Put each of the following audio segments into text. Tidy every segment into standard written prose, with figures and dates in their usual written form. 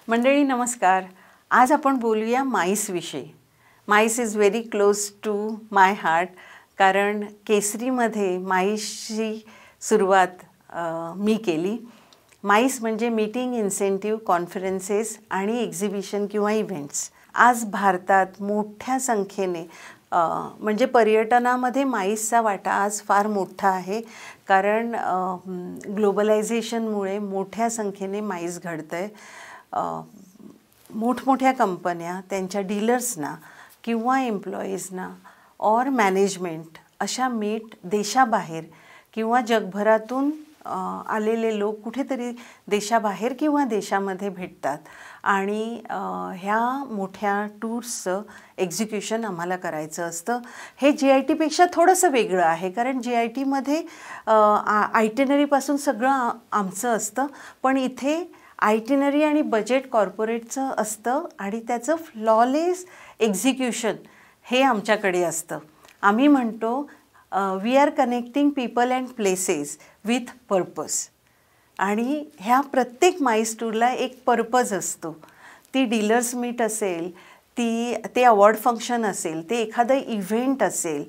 मंडळी नमस्कार. आज आपण बोलूया माईस विषयी. MICE is very close to my heart, कारण केसरीमध्ये माईसची सुरुवात मी केली. माईस म्हणजे मीटिंग, इन्सेंटिव्ह, कॉन्फरन्सेस आणि एक्झिबिशन किंवा इव्हेंट्स. आज भारतात मोठ्या संख्येने म्हणजे पर्यटनामध्ये माईसचा वाटा आज फार मोठा आहे, कारण ग्लोबलायझेशनमुळे मोठ्या संख्येने माईस घडतं आहे. मोठमोठ्या कंपन्या त्यांच्या डीलर्सना किंवा एम्प्लॉईजना और मॅनेजमेंट अशा मीट देशाबाहेर किंवा जगभरातून आलेले लोक कुठेतरी देशाबाहेर किंवा देशामध्ये भेटतात आणि ह्या मोठ्या टूर्सचं एक्झिक्युशन आम्हाला करायचं असतं. हे GIT-पेक्षा थोडंसं वेगळं आहे, कारण GIT-मध्ये आयटिनरीपासून सगळं आमचं असतं, पण इथे आयटिनरी आणि बजेट कॉर्पोरेटचं असतं आणि त्याचं फ्लॉलेस एक्झिक्युशन हे आमच्याकडे असतं. आम्ही म्हणतो we are connecting people and places with purpose. आणि ह्या प्रत्येक माईस टूरला एक पर्पज असतो. ती डीलर्स मीट असेल, ते अवॉर्ड फंक्शन असेल, ते एखादं इव्हेंट असेल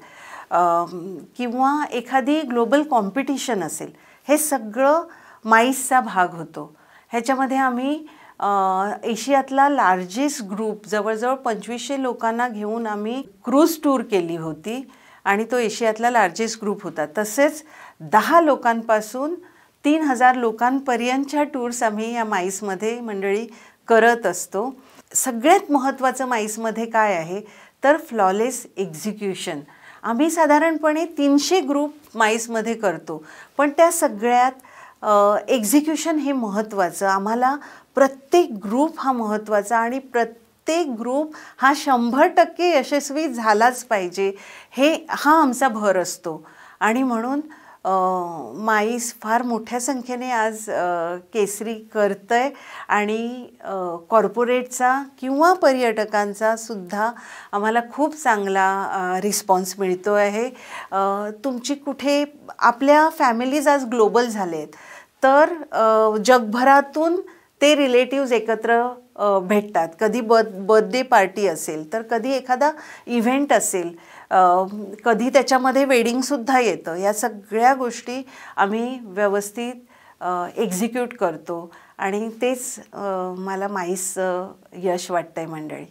किंवा एखादी ग्लोबल कॉम्पिटिशन असेल, हे सगळं माईसचा भाग होतो. ह्याच्यामध्ये आम्ही एशियातला लार्जेस्ट ग्रुप जवळजवळ 2500 लोकांना घेऊन आम्ही क्रूज टूर केली होती आणि तो एशियातला लार्जेस्ट ग्रुप होता. तसेच 10 लोकांपासून 3000 लोकांपर्यंतच्या टूर्स आम्ही या माईसमध्ये मंडळी करत असतो. सगळ्यात महत्त्वाचं माईसमध्ये काय आहे तर फ्लॉलेस एक्झिक्युशन. आम्ही साधारणपणे 300 ग्रुप माईसमध्ये करतो, पण त्या सगळ्यात एक्झिक्युशन हे महत्त्वाचं. आम्हाला प्रत्येक ग्रुप हा महत्त्वाचा आणि प्रत्येक ग्रुप हा 100% यशस्वी झालाच पाहिजे, हा आमचा भर असतो. आणि म्हणून माईस फार मोठ्या संख्येने आज केसरी करतं आहे आणि कॉर्पोरेटचा किंवा पर्यटकांचा सुद्धा आम्हाला खूप चांगला रिस्पॉन्स मिळतो आहे. तुमची कुठे आपल्या फॅमिलीज आज ग्लोबल झाले आहेत, तर जगभरातून ते रिलेटिव्ज एकत्र भेटतात. कधी बर्थडे पार्टी असेल, तर कधी एखादा इव्हेंट असेल, कधी त्याच्यामध्ये वेडिंगसुद्धा येतं. या सगळ्या गोष्टी आम्ही व्यवस्थित एक्झिक्यूट करतो आणि तेच मला माईसचं यश वाटतं आहे मंडळी.